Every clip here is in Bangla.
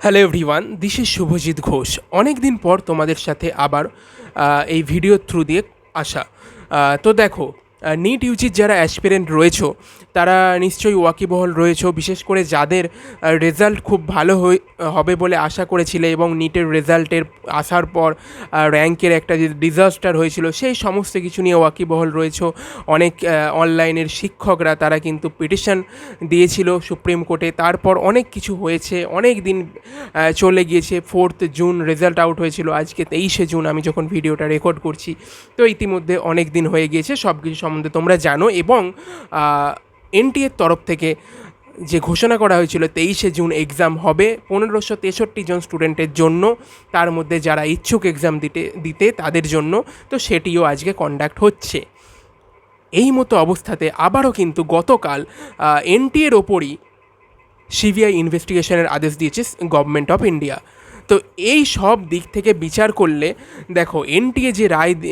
Hello everyone, this is Shubhajit Ghosh. অনেক দিন পর তোমাদের সাথে আবার এই ভিডিও থ্রু দিয়ে আসা। তো দেখো, নিট ইউজির যারা অ্যাসপিরেন্ট রয়েছো তারা নিশ্চয়ই ওয়াকিবহল রয়েছো, বিশেষ করে যাদের রেজাল্ট খুব ভালো হবে বলে আশা করেছিলে এবং নিটের রেজাল্টের আসার পর র্যাঙ্কের একটা যে ডিজাস্টার হয়েছিল সেই সমস্ত কিছু নিয়ে ওয়াকিবহল রয়েছো। অনেক অনলাইনের শিক্ষকরা তারা কিন্তু পিটিশন দিয়েছিল সুপ্রিম কোর্টে, তারপর অনেক কিছু হয়েছে, অনেক দিন চলে গিয়েছে। 4 জুন রেজাল্ট আউট হয়েছিল, আজকে 23 জুন আমি যখন ভিডিওটা রেকর্ড করছি। তো ইতিমধ্যে অনেক দিন হয়ে গিয়েছে, সব কিছু সম্বন্ধে তোমরা জানো। এবং এনটিএর তরফ থেকে যে ঘোষণা করা হয়েছিল 23 জুন এক্সাম হবে 1563 জন স্টুডেন্টের জন্য, তার মধ্যে যারা ইচ্ছুক এক্সাম দিতে তাদের জন্য, তো সেটিও আজকে কন্ডাক্ট হচ্ছে। এই মতো অবস্থাতে আবারও কিন্তু গতকাল এনটিএর ওপরই সিবিআই ইনভেস্টিগেশনের আদেশ দিয়েছে গভর্নমেন্ট অফ ইন্ডিয়া। তো এই সব দিক থেকে বিচার করলে দেখো,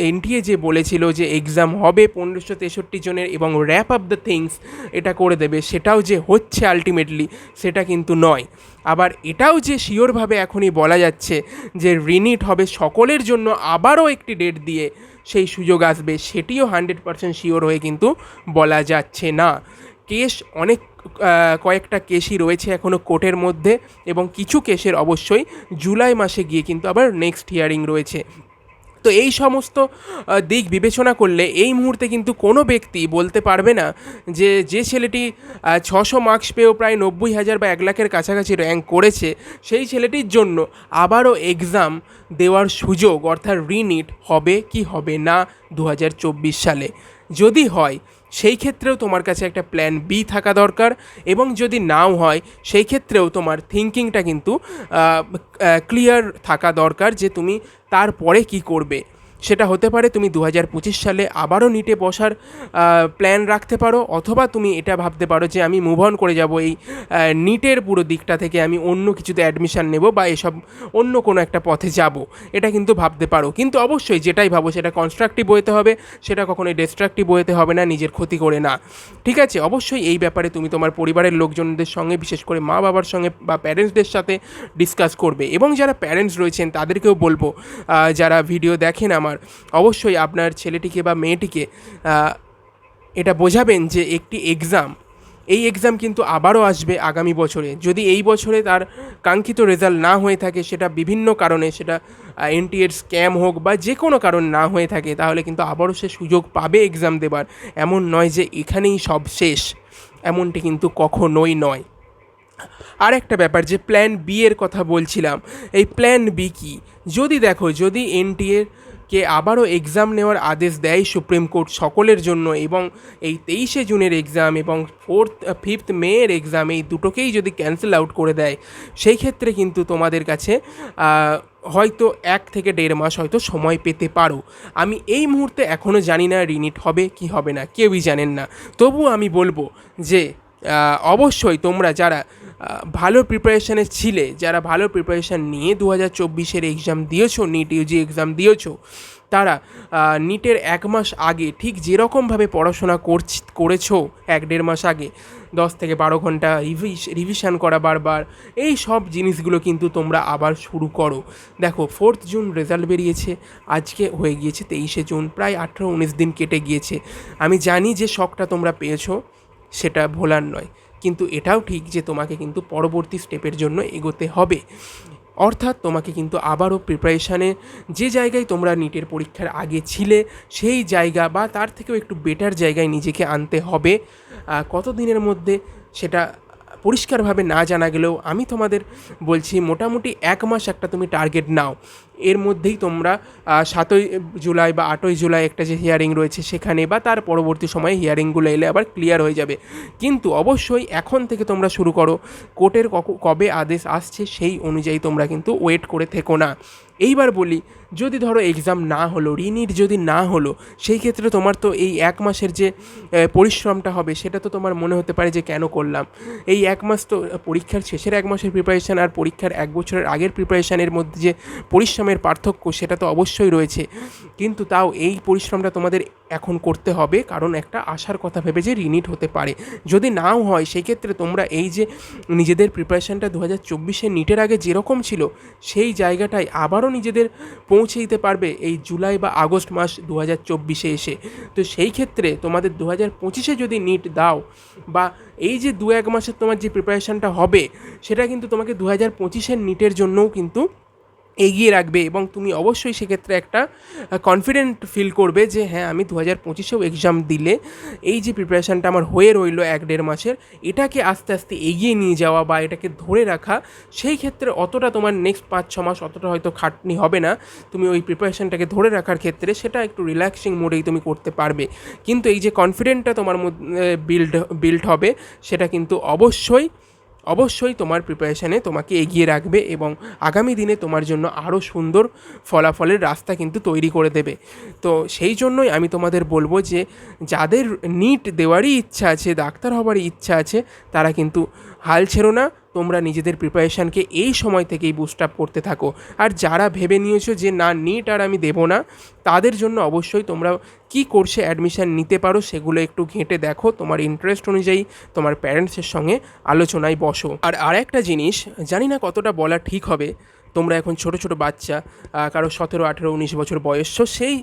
এনটিএ যে বলেছিল যে এক্সাম হবে 1563 জনের এবং র্যাপ আপ দ্য থিংস এটা করে দেবে, সেটাও যে হচ্ছে আলটিমেটলি সেটা কিন্তু নয়। আবার এটাও যে শিওরভাবে এখনই বলা যাচ্ছে যে রিনিট হবে সকলের জন্য, আবারও একটি ডেট দিয়ে সেই সুযোগ আসবে, সেটিও 100% শিওর হয়ে কিন্তু বলা যাচ্ছে না। কেস অনেক কয়েকটা কেসই রয়েছে এখনও কোর্টের মধ্যে, এবং কিছু কেসের অবশ্যই জুলাই মাসে গিয়ে কিন্তু আবার নেক্সট হিয়ারিং রয়েছে। তো এই সমস্ত দিক বিবেচনা করলে এই মুহূর্তে কিন্তু কোনো ব্যক্তি বলতে পারবে না যে যে ছেলেটি 600 মার্কস পেয়েও প্রায় 90,000 বা 1,00,000-এর কাছাকাছি র্যাঙ্ক করেছে, সেই ছেলেটির জন্য আবারও এক্সাম দেওয়ার সুযোগ অর্থাৎ রিনিট হবে কি হবে না 2024 সালে। যদি হয় সেই ক্ষেত্রেও তোমার কাছে একটা প্ল্যান বি থাকা দরকার, এবং যদি নাও হয় সেই ক্ষেত্রেও তোমার থিঙ্কিংটা কিন্তু ক্লিয়ার থাকা দরকার যে তুমি তারপরে কি করবে। সেটা হতে পারে তুমি 2025 সালে আবারও নিটে বসার প্ল্যান রাখতে পারো, অথবা তুমি এটা ভাবতে পারো যে আমি মুভ অন করে যাব এই নিটের পুরো দিকটা থেকে, আমি অন্য কিছুতে অ্যাডমিশান নেব বা এসব অন্য কোনো একটা পথে যাব, এটা কিন্তু ভাবতে পারো। কিন্তু অবশ্যই যেটাই ভাবো সেটা কনস্ট্রাকটিভ হতে হবে, সেটা কখনোই ডিস্ট্রাকটিভ হতে হবে না, নিজের ক্ষতি করে না। ঠিক আছে, অবশ্যই এই ব্যাপারে তুমি তোমার পরিবারের লোকজনদের সঙ্গে, বিশেষ করে মা বাবার সঙ্গে বা প্যারেন্টসদের সাথে ডিসকাস করবে। এবং যারা প্যারেন্টস রয়েছেন তাদেরকেও বলবো, যারা ভিডিও দেখেন আমার, অবশ্যই আপনার ছেলেটিকে বা মেয়েটিকে এটা বোঝাবেন যে একটি এই এক্সাম কিন্তু আবারও আসবে আগামী বছরে। যদি এই বছরে তার কাঙ্ক্ষিত রেজাল্ট না হয়ে থাকে, সেটা বিভিন্ন কারণে, সেটা এনটিএর স্ক্যাম হোক বা যে কোনো কারণ না হয়ে থাকে, তাহলে কিন্তু আবারও সে সুযোগ পাবে এক্সাম দেবার। এমন নয় যে এখানেই সব শেষ, এমনটি কিন্তু কখনোই নয়। আর একটা ব্যাপার, যে প্ল্যান বি এর কথা বলছিলাম, এই প্ল্যান বি কি? যদি এনটিএ কে আবারও এক্সাম নেওয়ার আদেশ দেয় সুপ্রিম কোর্ট সকলের জন্য, এবং এই 23 জুনের এক্সাম এবং 5th মেয়ের এক্সাম, এই দুটোকেই যদি ক্যান্সেল আউট করে দেয়, সেই ক্ষেত্রে কিন্তু তোমাদের কাছে হয়তো 1 থেকে 1.5 মাস হয়তো সময় পেতে পারো। আমি এই মুহূর্তে এখনও জানি না রিনিট হবে কি হবে না, কেউই জানেন না। তবু আমি বলবো যে অবশ্যই তোমরা যারা ভালো প্রিপারেশানে ছিলে, যারা ভালো প্রিপারেশান নিয়ে 2024-এর এক্সাম দিয়েছো, নিট ইউজি এক্সাম দিয়েছো, তারা নিটের 1 মাস আগে ঠিক যেরকমভাবে পড়াশোনা করেছো 1-1.5 মাস আগে, 10 থেকে 12 ঘন্টা রিভিশন করা বারবার, এই সব জিনিসগুলো কিন্তু তোমরা আবার শুরু করো। দেখো, 4 জুন রেজাল্ট বেরিয়েছে, আজকে হয়ে গিয়েছে 23 জুন, প্রায় 18-19 দিন কেটে গিয়েছে। আমি জানি যে শখটা তোমরা পেয়েছো, সেটা ভোলার নয়, কিন্তু এটাও ঠিক যে তোমাকে কিন্তু পরবর্তী স্টেপের জন্য এগোতে হবে। অর্থাৎ তোমাকে কিন্তু আবারও প্রিপারেশানে যে জায়গায় তোমরা নিটের পরীক্ষার আগে ছিলে, সেই জায়গা বা তার থেকেও একটু বেটার জায়গায় নিজেকে আনতে হবে। কত দিনের মধ্যে সেটা পরিষ্কারভাবে না জানা গেলেও আমি তোমাদের বলছি, মোটামুটি 1 মাস একটা তুমি টার্গেট নাও। এর মধ্যেই তোমরা 7ই জুলাই বা 8ই জুলাই একটা যে হিয়ারিং রয়েছে সেখানে, বা তার পরবর্তী সময়ে হিয়ারিংগুলো এলে আবার ক্লিয়ার হয়ে যাবে। কিন্তু অবশ্যই এখন থেকে তোমরা শুরু করো, কোর্টের কবে আদেশ আসছে সেই অনুযায়ী তোমরা কিন্তু ওয়েট করে থেকো না। এইবার বলি, যদি ধরো এক্সাম না হলো, রিনিট যদি না হলো, সেই ক্ষেত্রে তোমার তো এই 1 মাসের যে পরিশ্রমটা হবে, সেটা তো তোমার মনে হতে পারে যে কেন করলাম। এই 1 মাস তো পরীক্ষার শেষের 1 মাসের প্রিপারেশান আর পরীক্ষার 1 বছরের আগের প্রিপারেশানের মধ্যে যে পরিশ্রমের পরিশ্রমের পার্থক্য সেটা তো অবশ্যই রয়েছে, কিন্তু তাও এই পরিশ্রমটা তোমাদের এখন করতে হবে, কারণ একটা আশার কথা ভেবে যে রিনিট হতে পারে। যদি নাও হয় সেই ক্ষেত্রে তোমরা এই যে নিজেদের প্রিপারেশানটা 2024 নিটের আগে যেরকম ছিল সেই জায়গাটায় আবারও নিজেদের পৌঁছে দিতে পারবে এই জুলাই বা আগস্ট মাস 2024 এসে। তো সেই ক্ষেত্রে তোমাদের 2025 যদি নিট দাও, বা এই যে 2-1 মাসের তোমার যে প্রিপারেশানটা হবে সেটা কিন্তু তোমাকে 2025 নিটের জন্যও কিন্তু এগিয়ে রাখবে, এবং তুমি অবশ্যই সেক্ষেত্রে একটা কনফিডেন্ট ফিল করবে যে হ্যাঁ, আমি 2025-এও এক্সাম দিলে এই যে প্রিপারেশানটা আমার হয়ে রইলো 1-1.5 মাসের, এটাকে আস্তে আস্তে এগিয়ে নিয়ে যাওয়া বা এটাকে ধরে রাখা, সেই ক্ষেত্রে অতটা তোমার নেক্সট 5-6 মাস অতটা হয়তো খাটনি হবে না। তুমি ওই প্রিপারেশানটাকে ধরে রাখার ক্ষেত্রে সেটা একটু রিল্যাক্সিং মোডেই তুমি করতে পারবে, কিন্তু এই যে কনফিডেন্টটা তোমার মধ্যে বিল্ড হবে সেটা কিন্তু অবশ্যই তোমার প্রিপারেশানে তোমাকে এগিয়ে রাখবে, এবং আগামী দিনে তোমার জন্য আরও সুন্দর ফলাফলের রাস্তা কিন্তু তৈরি করে দেবে। তো সেই জন্যই আমি তোমাদের বলবো যে যাদের নিট দেওয়ারই ইচ্ছা আছে, ডাক্তার হওয়ারই ইচ্ছা আছে, তারা কিন্তু হাল ছেড়ো না, তোমরা নিজেদের প্রিপারেশানকে এই সময় থেকেই বুস্ট আপ করতে থাকো। আর যারা ভেবে নিয়েছো যে না, নিট আর আমি দেবো না, তাদের জন্য অবশ্যই তোমরা কী কোর্সে অ্যাডমিশান নিতে পারো সেগুলো একটু ঘেঁটে দেখো, তোমার ইন্টারেস্ট অনুযায়ী তোমার প্যারেন্টসের সঙ্গে আলোচনায় বসো। আর একটা জিনিস, জানি না কতটা বলা ঠিক হবে, তোমরা এখন ছোট ছোট বাচ্চা, কারো 17, 18, 19 বছর বয়স, সেই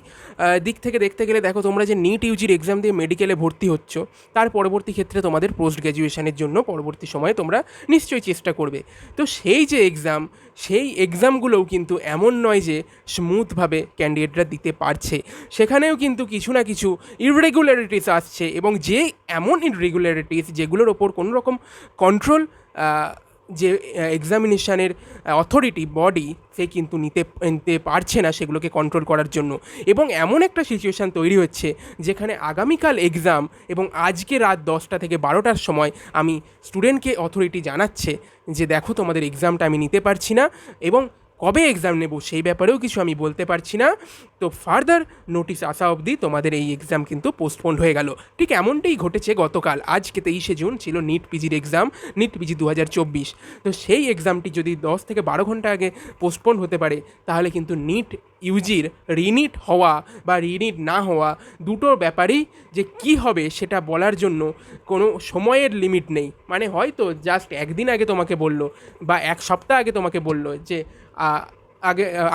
দিক থেকে দেখতে গেলে দেখো, তোমরা যে নিট ইউজির এক্সাম দিয়ে মেডিকেলে ভর্তি হচ্ছ, তার পরবর্তী ক্ষেত্রে তোমাদের পোস্ট গ্র্যাজুয়েশনের জন্য পরবর্তী সময়ে তোমরা নিশ্চয়ই চেষ্টা করবে। তো সেই যে এক্সাম, সেই এক্সামগুলোও কিন্তু এমন নয় যে স্মুথভাবে ক্যান্ডিডেটরা দিতে পারছে, সেখানেও কিন্তু কিছু না কিছু ইররেগুলারিটিস আসছে, এবং যে এমন ইররেগুলারিটিস যেগুলোর ওপর কোনো রকম কন্ট্রোল যে এক্সামিনেশানের অথরিটি বডি সে কিন্তু নিতে পারছে না সেগুলোকে কন্ট্রোল করার জন্য। এবং এমন একটা সিচুয়েশান তৈরি হচ্ছে যেখানে আগামীকাল এক্সাম, এবং আজকে রাত 10টা থেকে 12টার সময় আমি স্টুডেন্টকে অথরিটি জানাচ্ছে যে দেখো, তোমাদের এক্সামটা আমি নিতে পারছি না, এবং কবে এক্সাম নেব সেই ব্যাপারেও কিছু আমি বলতে পারছি না। তো ফার্দার নোটিশ আসা অবধি তোমাদের এই এক্সাম কিন্তু পোস্টপোন্ড হয়ে গেল। ঠিক এমনটাই ঘটেছে গতকাল। আজকে 23শে জুন ছিল নিট পিজির এক্সাম, নিট পিজি 2024। তো সেই এক্সামটি যদি 10 থেকে 12 ঘন্টা আগে পোস্টপোন্ড হতে পারে, তাহলে কিন্তু নিট ইউজির রিনিট হওয়া বা রিনিট না হওয়া দুটোর ব্যাপারেই যে কী হবে সেটা বলার জন্য কোনো সময়ের লিমিট নেই। মানে হয়তো জাস্ট একদিন আগে তোমাকে বললো, বা এক সপ্তাহ আগে তোমাকে বললো যে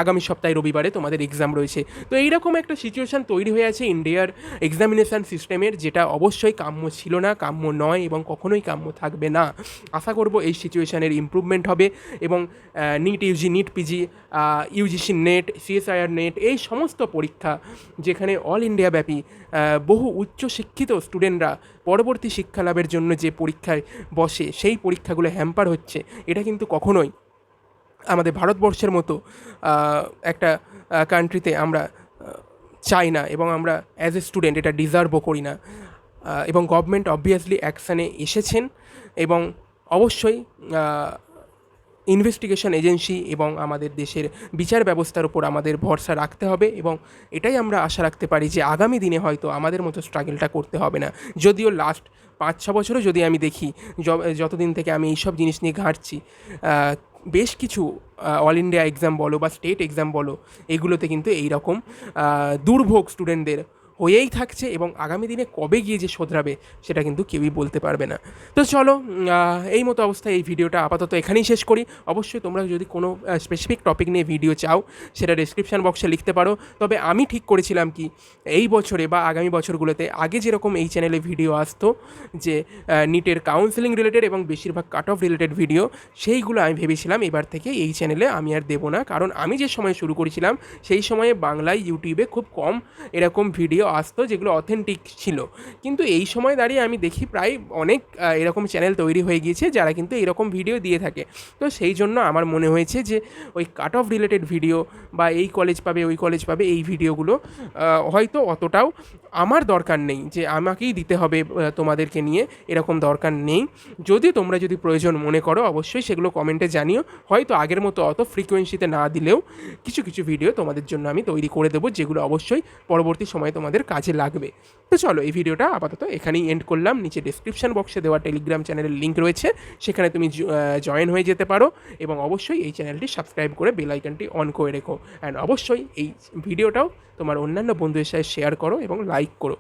আগামী সপ্তাহে রবিবারে তোমাদের এক্সাম রয়েছে। তো এইরকম একটা সিচুয়েশান তৈরি হয়ে আছে ইন্ডিয়ার এক্সামিনেশান সিস্টেমের, যেটা অবশ্যই কাম্য ছিল না, কাম্য নয়, এবং কখনোই কাম্য থাকবে না। আশা করব এই সিচুয়েশানের ইমপ্রুভমেন্ট হবে, এবং NEET UG, NEET PG, UGC NET, CSIR NET, এই সমস্ত পরীক্ষা যেখানে অল ইন্ডিয়া ব্যাপী বহু উচ্চশিক্ষিত স্টুডেন্টরা পরবর্তী শিক্ষালাভের জন্য যে পরীক্ষায় বসে, সেই পরীক্ষাগুলো হ্যাম্পার হচ্ছে, এটা কিন্তু কখনোই আমাদের ভারতবর্ষের মতো একটা কান্ট্রিতে আমরা চাই না, এবং আমরা অ্যাজ এ স্টুডেন্ট এটা ডিজার্ভও করি না। এবং গভর্নমেন্ট অবভিয়াসলি অ্যাকশানে এসেছেন, এবং অবশ্যই ইনভেস্টিগেশন এজেন্সি এবং আমাদের দেশের বিচার ব্যবস্থার উপর আমাদের ভরসা রাখতে হবে, এবং এটাই আমরা আশা রাখতে পারি যে আগামী দিনে হয়তো আমাদের মতো স্ট্রাগলটা করতে হবে না। যদিও লাস্ট 5-6 বছরও যদি আমি দেখি, যতদিন থেকে আমি এইসব জিনিস নিয়ে ঘাঁটছি, বেশ কিছু অল ইন্ডিয়া এক্সাম বলো বা স্টেট এক্সাম বলো, এগুলোতে কিন্তু এই রকম দুর্ভোগ স্টুডেন্টদের হয়েই থাকছে, এবং আগামী দিনে কবে গিয়ে যে শোধরাবে সেটা কিন্তু কেউই বলতে পারবে না। তো চলো, এই মতো অবস্থায় এই ভিডিওটা আপাতত এখানেই শেষ করি। অবশ্যই তোমরা যদি কোনো স্পেসিফিক টপিক নিয়ে ভিডিও চাও, সেটা ডেসক্রিপশান বক্সে লিখতে পারো। তবে আমি ঠিক করেছিলাম কি, এই বছরে বা আগামী বছরগুলোতে আগে যেরকম এই চ্যানেলে ভিডিও আসতো যে নিটের কাউন্সেলিং রিলেটেড এবং বেশিরভাগ কাট অফ রিলেটেড ভিডিও, সেইগুলো আমি ভেবেছিলাম এবার থেকে এই চ্যানেলে আমি আর দেবো না। কারণ আমি যে সময় শুরু করেছিলাম সেই সময়ে বাংলায় ইউটিউবে খুব কম এরকম ভিডিও আসতো যেগুলো অথেন্টিক ছিল, কিন্তু এই সময় দাঁড়িয়ে আমি দেখি প্রায় অনেক এরকম চ্যানেল তৈরি হয়ে গিয়েছে যারা কিন্তু এরকম ভিডিও দিয়ে থাকে। তো সেই জন্য আমার মনে হয়েছে যে ওই কাট অফ রিলেটেড ভিডিও বা এই কলেজ পাবে ওই কলেজ পাবে, এই ভিডিওগুলো হয়তো অতটাও আমার দরকার নেই, যে আমাকেই দিতে হবে তোমাদেরকে নিয়ে, এরকম দরকার নেই। যদি তোমরা যদি প্রয়োজন মনে করো অবশ্যই সেগুলো কমেন্টে জানিও। হয়তো আগের মতো অত ফ্রিকোয়েন্সিতে না দিলেও কিছু কিছু ভিডিও তোমাদের জন্য আমি তৈরি করে দেবো, যেগুলো অবশ্যই পরবর্তী সময়ে তোমাদের তোমাদের কাজে লাগবে। তো চলো এই ভিডিওটা আপাতত এখানেই এন্ড করলাম। নিচে ডিসক্রিপশন বক্সে দেওয়া টেলিগ্রাম চ্যানেলের লিঙ্ক রয়েছে, সেখানে তুমি জয়েন হয়ে যেতে পারো এবং অবশ্যই এই চ্যানেলটি সাবস্ক্রাইব করে বেল আইকনটি অন করে রেখো। অ্যান্ড অবশ্যই এই ভিডিওটাও তোমার অন্যান্য বন্ধুদের সাথে শেয়ার করো এবং লাইক করো।